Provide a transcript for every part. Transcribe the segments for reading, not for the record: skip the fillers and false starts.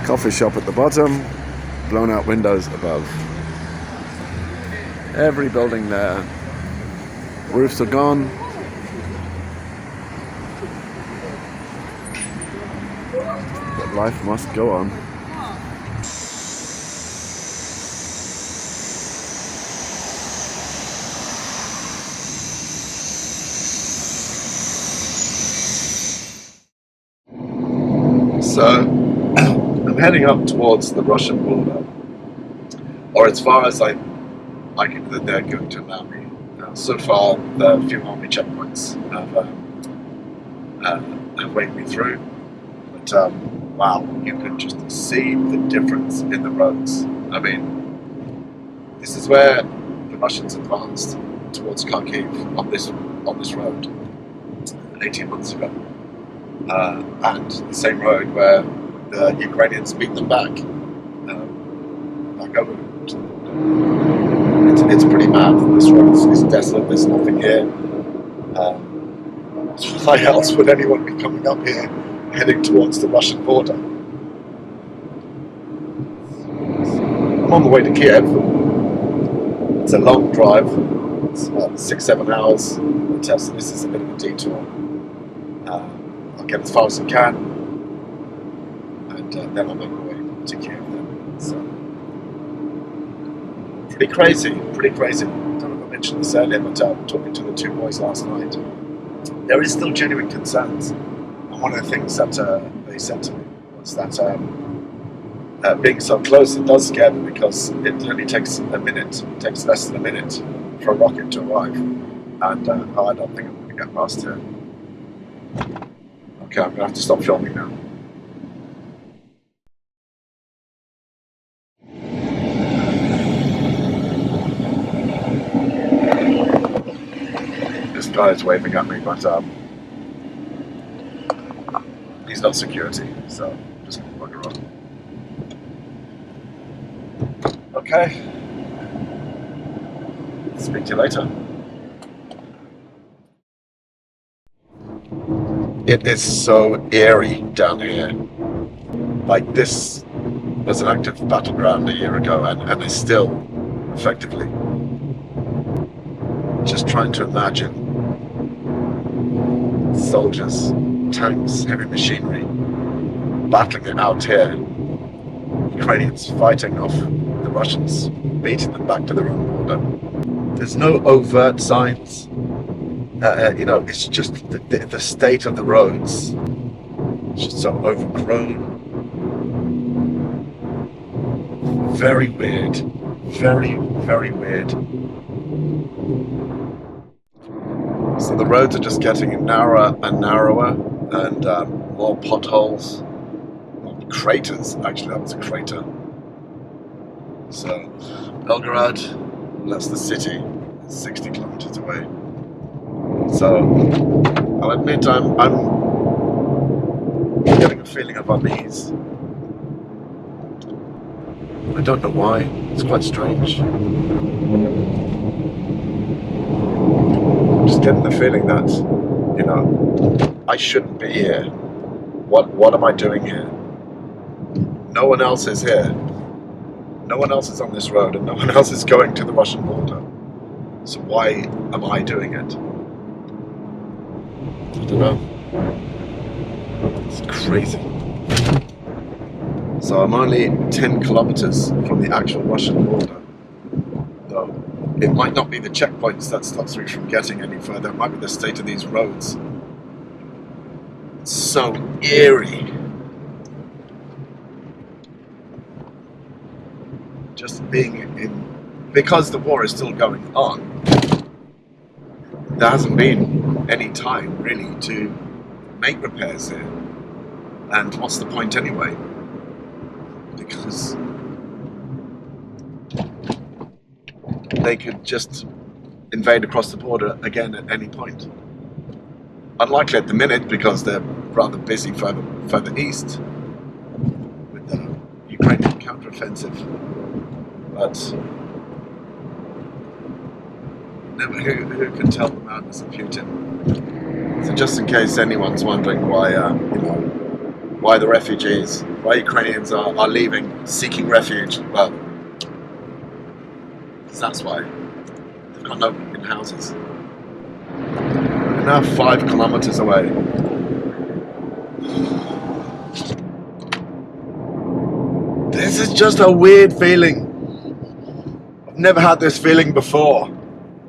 Coffee shop at the bottom, blown out windows above. Every building there. Roofs are gone. But life must go on. So, I'm heading up towards the Russian border, or as far as I can, that they're going to allow me. So far, the few army checkpoints have waved me through, but wow, you can just see the difference in the roads. I mean, this is where the Russians advanced towards Kharkiv on this road 18 months ago. And the same road where the Ukrainians beat them back over. It's pretty mad. This road is desolate. There's nothing here. Why else would anyone be coming up here, heading towards the Russian border? I'm on the way to Kiev. It's a long drive. It's about 6-7 hours. So this is a bit of a detour. I'll get as far as I can, and then I'll make my way to Kiev then. So, pretty crazy. I don't know if I mentioned this earlier, but talking to the two boys last night, there is still genuine concerns. And one of the things that they said to me was that being so close, it does scare them, because it only takes less than a minute for a rocket to arrive. And I don't think I'm going to get past here. Okay, I'm going to have to stop filming now. This guy is waving at me, but he's not security, so I'm just going to bugger off. Okay. Speak to you later. It is so eerie down here. Like, this was an active battleground a year ago, and is still, effectively. Just trying to imagine soldiers, tanks, heavy machinery battling it out here. Ukrainians fighting off the Russians, beating them back to their own border. There's no overt signs. It's just the state of the roads. It's just so overgrown. Very weird. Very, very weird. So the roads are just getting narrower and narrower, and more potholes. Craters, actually, that was a crater. So, Belgorod, that's the city, 60 kilometers away. So, I'll admit I'm getting a feeling of unease. I don't know why. It's quite strange. I'm just getting the feeling that, I shouldn't be here. What am I doing here? No one else is here. No one else is on this road, and no one else is going to the Russian border. So why am I doing it? I don't know. It's crazy. So I'm only 10 kilometers from the actual Russian border. Though it might not be the checkpoints that stops me from getting any further. It might be the state of these roads. It's so eerie. Just being because the war is still going on, there hasn't been any time really to make repairs here. And what's the point anyway? Because they could just invade across the border again at any point. Unlikely at the minute, because they're rather busy further east with the Ukrainian counteroffensive. But who can tell the madness of Putin? So just in case anyone's wondering why the refugees why Ukrainians are leaving, seeking refuge. Well, that's why. They've got no in houses. We're now 5 kilometers away. This is just a weird feeling. I've never had this feeling before.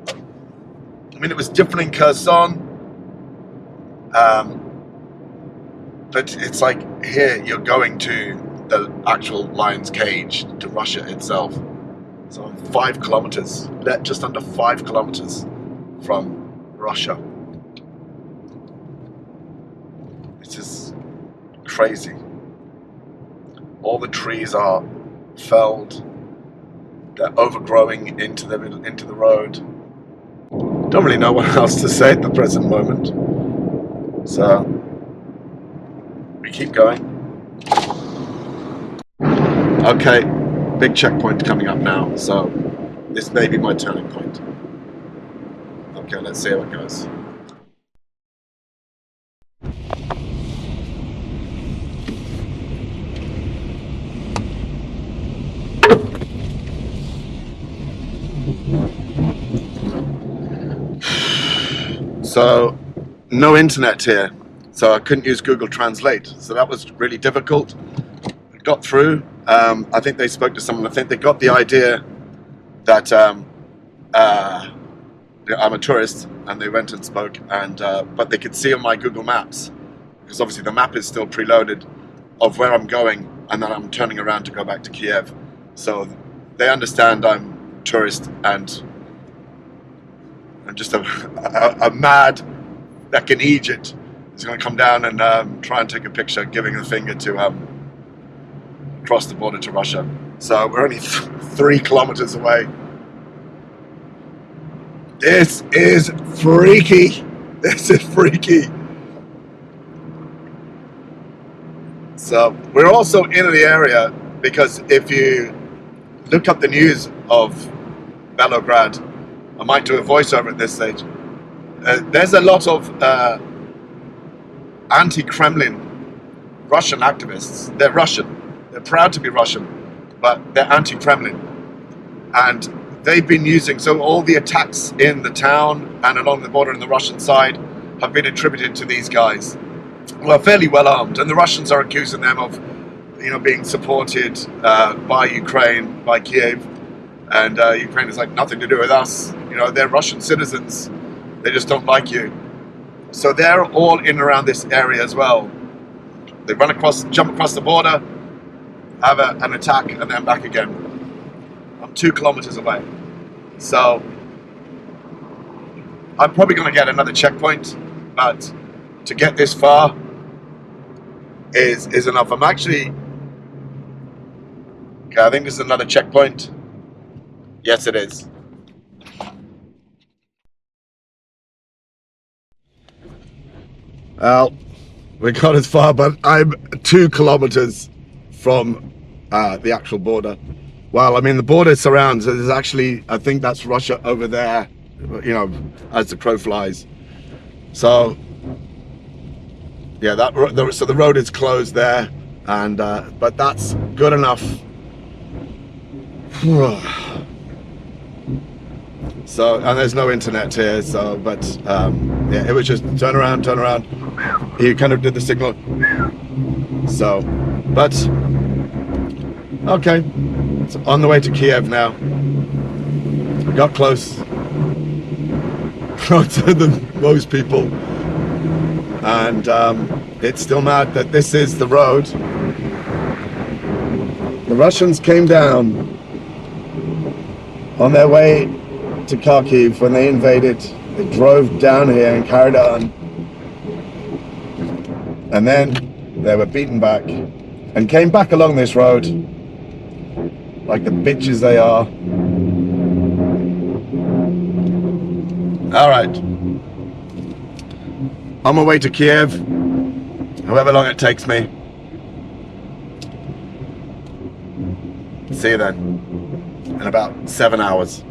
I mean, it was different in Kherson. But it's like here you're going to the actual lion's cage, to Russia itself. So I'm 5 kilometers, just under 5 kilometers from Russia. This is crazy. All the trees are felled. They're overgrowing into the road. Don't really know what else to say at the present moment. So we keep going. Okay, big checkpoint coming up now, so this may be my turning point. Okay, let's see how it goes. So, no internet here, so I couldn't use Google Translate, so that was really difficult. It got through. I think they spoke to someone. I think they got the idea that I'm a tourist, and they went and spoke, and but they could see on my Google Maps, because obviously the map is still preloaded, of where I'm going, and then I'm turning around to go back to Kiev. So they understand I'm a tourist, and I'm just a mad fucking Egypt is going to come down and try and take a picture, giving the finger to cross the border to Russia. So we're only 3 kilometers away. This is freaky. This is freaky. So we're also in the area because if you look up the news of Belgorod, I might do a voiceover at this stage. There's a lot of anti-Kremlin Russian activists. They're Russian. They're proud to be Russian, but they're anti-Kremlin. And they've been using, so all the attacks in the town and along the border on the Russian side have been attributed to these guys. Well, fairly well armed. And the Russians are accusing them of, being supported by Ukraine, by Kyiv. And Ukraine is like, nothing to do with us. They're Russian citizens. They just don't like you. So they're all in and around this area as well. They jump across the border, have an attack, and then back again. I'm 2 kilometers away. So I'm probably going to get another checkpoint, but to get this far is enough. I'm actually... Okay, I think this is another checkpoint. Yes, it is. Well, we got as far, but I'm 2 kilometers from the actual border. Well, I mean, the border surrounds. There's actually, I think that's Russia over there, as the crow flies. So, yeah, so the road is closed there, and but that's good enough. So, and there's no internet here, so, but yeah, it was just turn around. He kind of did the signal. So, but okay, it's on the way to Kiev now. We got closer than most people, and it's still mad that this is the road. The Russians came down on their way to Kharkiv when they invaded. They drove down here and carried on, and then they were beaten back and came back along this road like the bitches they are. All right, on my way to Kiev, however long it takes me. See you then in about 7 hours.